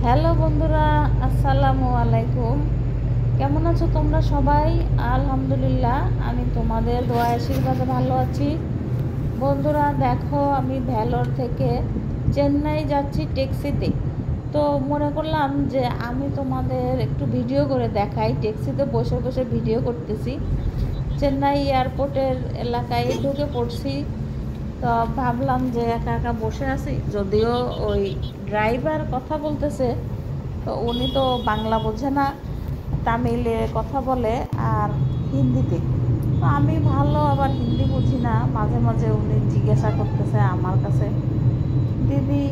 Hello বন্ধুরা, আসসালামু আলাইকুম। কেমন আছো তোমরা সবাই? আলহামদুলিল্লাহ, আমি তোমাদের দোয়া আশীর্বাদে ভালো আছি। বন্ধুরা দেখো, আমি ভেলোর থেকে চেন্নাই যাচ্ছি ট্যাক্সিতে। তো মনে করলাম যে আমি তোমাদের একটু ভিডিও করে দেখাই। ট্যাক্সিতে বসে বসে ভিডিও করতেছি। চেন্নাই এয়ারপোর্টের এলাকায় ঢুকে পড়ছি। তো ভাবলাম যে একা একা বসে আছি, যদিও ওই ড্রাইভার কথা বলতেছে, তো উনি তো বাংলা বোঝে না, তামিলে কথা বলে আর হিন্দিতে। তো আমি ভালো আবার হিন্দি বুঝি না, মাঝে মাঝে উনি জিজ্ঞাসা করতেছে আমার কাছে, দিদি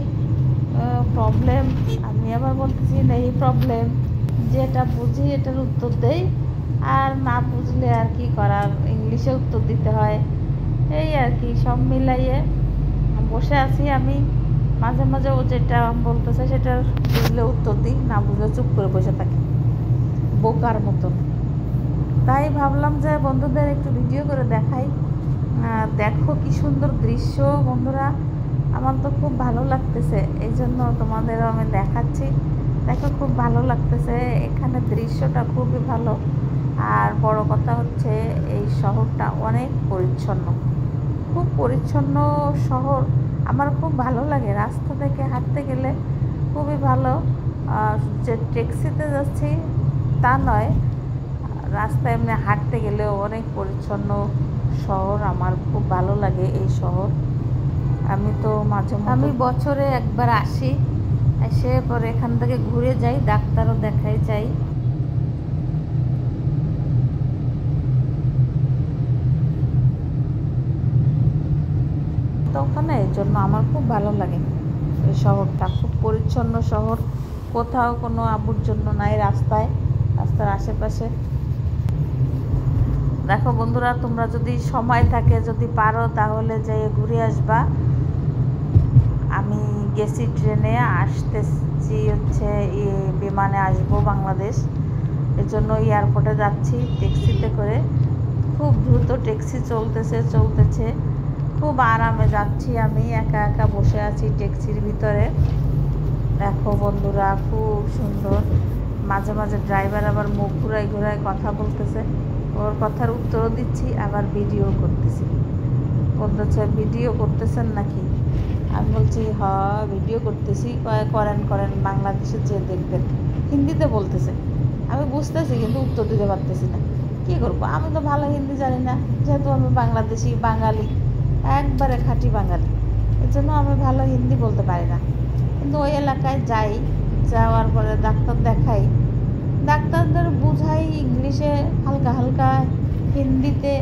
প্রবলেম। আমি আবার বলতেছি নেই প্রবলেম, যেটা বুঝি এটার উত্তর দেই, আর না বুঝলে আর কি করার, ইংলিশে উত্তর দিতে হয়। এই আর কি, সব মিলাইয়ে বসে আছি আমি। মাঝে মাঝে ও যেটা বলতেছে সেটা বুঝলে উত্তর দিই, না বুঝলে চুপ করে বসে থাকি বোকার মতন। তাই ভাবলাম যে বন্ধুদের একটু ভিডিও করে দেখাই। দেখো কি সুন্দর দৃশ্য বন্ধুরা, আমার তো খুব ভালো লাগতেছে, এই জন্য তোমাদেরও আমি দেখাচ্ছি। দেখো খুব ভালো লাগতেছে, এখানে দৃশ্যটা খুবই ভালো। আর বড় কথা হচ্ছে এই শহরটা অনেক পরিচ্ছন্ন, খুব পরিচ্ছন্ন শহর। আমার খুব ভালো লাগে, রাস্তা থেকে হাঁটতে গেলে খুবই ভালো। যে ট্যাক্সিতে যাচ্ছি তা নয়, রাস্তায় এমনি হাঁটতে গেলেও অনেক পরিচ্ছন্ন শহর। আমার খুব ভালো লাগে এই শহর। আমি তো আমি বছরে একবার আসি, এসে পরে এখান থেকে ঘুরে যাই, ডাক্তারও দেখাই যাই। তো ওখানে এই জন্য আমার খুব ভালো লাগে। এই শহরটা খুব পরিচ্ছন্ন শহর, কোথাও কোনো আবর্জনা নাই রাস্তায়, রাস্তার আশেপাশে। দেখো বন্ধুরা, তোমরা যদি সময় থাকে, যদি পারো, তাহলে যেয়ে ঘুরে আসবা। আমি গেছি ট্রেনে, আসতেছি হচ্ছে বিমানে আসবো বাংলাদেশ, এর জন্য এয়ারপোর্টে যাচ্ছি ট্যাক্সিতে করে। খুব দ্রুত ট্যাক্সি চলতেছে, খুব আরামে যাচ্ছি। আমি একা একা বসে আছি ট্যাক্সির ভিতরে। দেখো বন্ধুরা, খুব সুন্দর। মাঝে মাঝে ড্রাইভার আবার মুখ ঘুরাই ঘুরাই কথা বলতেছে, ওর কথার উত্তরও দিচ্ছি, আবার ভিডিও করতেছি। বলতেছে ভিডিও করতেছেন নাকি? আমি বলছি ভিডিও করতেছি। করেন বাংলাদেশে যে দেখবেন। হিন্দিতে বলতেছে, আমি বুঝতেছি কিন্তু উত্তর দিতে পারতেছি না। কী করবো, আমি তো ভালো হিন্দি জানি না, যেহেতু আমি বাংলাদেশি, বাঙালি, একবারে খাঁটি বাঙালি, এর জন্য আমি ভালো হিন্দি বলতে পারি না। কিন্তু ওই এলাকায় যাই, যাওয়ার পরে ডাক্তার দেখাই, ডাক্তারদের বুঝাই ইংলিশে, হালকা হালকা হিন্দিতে,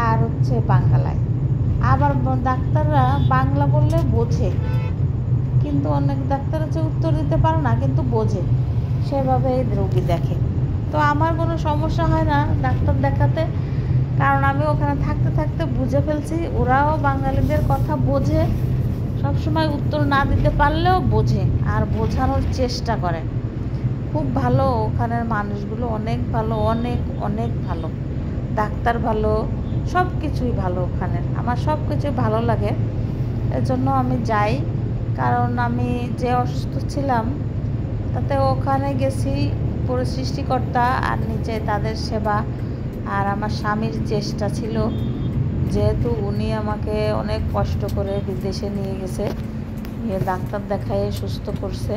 আর হচ্ছে বাংলায়। আবার ডাক্তাররা বাংলা বললে বোঝে, কিন্তু অনেক ডাক্তার হচ্ছে উত্তর দিতে পারে না, কিন্তু বোঝে, সেভাবেই রোগী দেখে। তো আমার কোনো সমস্যা হয় না ডাক্তার দেখাতে, কারণ আমি ওখানে থাকতে থাকতে বুঝে ফেলছি, ওরাও বাঙালিদের কথা বোঝে। সবসময় উত্তর না দিতে পারলেও বোঝে আর বোঝানোর চেষ্টা করে। খুব ভালো, ওখানের মানুষগুলো অনেক ভালো, অনেক অনেক ভালো। ডাক্তার ভালো, সব কিছুই ভালো ওখানে, আমার সব কিছুই ভালো লাগে। এর জন্য আমি যাই, কারণ আমি যে অসুস্থ ছিলাম, তাতে ওখানে গেছি পুরো সৃষ্টিকর্তা আর নিচে তাদের সেবা আর আমার স্বামীর চেষ্টা ছিল, যেহেতু উনি আমাকে অনেক কষ্ট করে বিদেশে নিয়ে গেছে, নিয়ে ডাক্তার দেখায় সুস্থ করছে।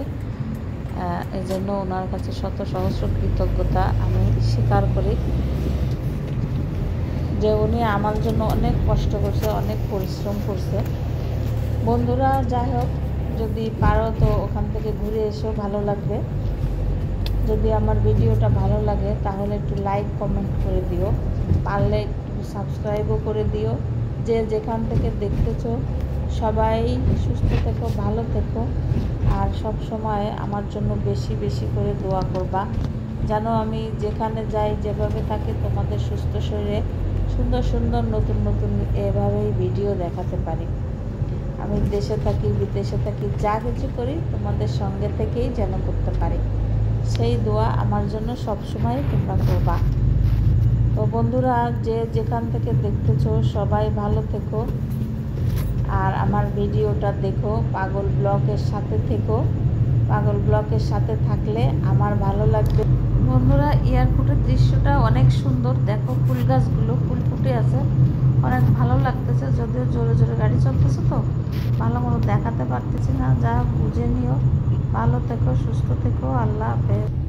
এই জন্য ওনার কাছে শত সহস্র কৃতজ্ঞতা আমি স্বীকার করি, যে উনি আমার জন্য অনেক কষ্ট করছে, অনেক পরিশ্রম করছে। বন্ধুরা যাই হোক, যদি পারো তো ওখান থেকে ঘুরে এসো, ভালো লাগবে। যদি আমার ভিডিওটা ভালো লাগে তাহলে একটু লাইক কমেন্ট করে দিও, পারলে একটু সাবস্ক্রাইবও করে দিও। যে যেখান থেকে দেখতেছো সবাই সুস্থ থেকো, ভালো থেকো, আর সব সময় আমার জন্য বেশি বেশি করে দোয়া করবা, যেন আমি যেখানে যাই, যেভাবে থাকি, তোমাদের সুস্থ শরীরে সুন্দর সুন্দর নতুন নতুন এভাবেই ভিডিও দেখাতে পারি। আমি দেশে থাকি, বিদেশে থাকি, যা কিছু করি তোমাদের সঙ্গে থেকেই যেন করতে পারি, সেই দোয়া আমার জন্য সবসময় তোমরা করবা। তো বন্ধুরা, যে যেখান থেকে দেখতেছো সবাই ভালো থেকো, আর আমার ভিডিওটা দেখো, পাগল ব্লগের সাথে থেকো। পাগল ব্লকের সাথে থাকলে আমার ভালো লাগবে। বন্ধুরা, এয়ারপোর্টের দৃশ্যটা অনেক সুন্দর। দেখো ফুল গাছগুলো ফুল ফুটে আছে, অনেক ভালো লাগতেছে। যদিও জোরে জোরে গাড়ি চলতেছে তো ভালো মতো দেখাতে পারতেছি না, যা বুঝে নিও। ভালো থেকো, সুস্থ থেকো, আল্লাহ হাফেজ।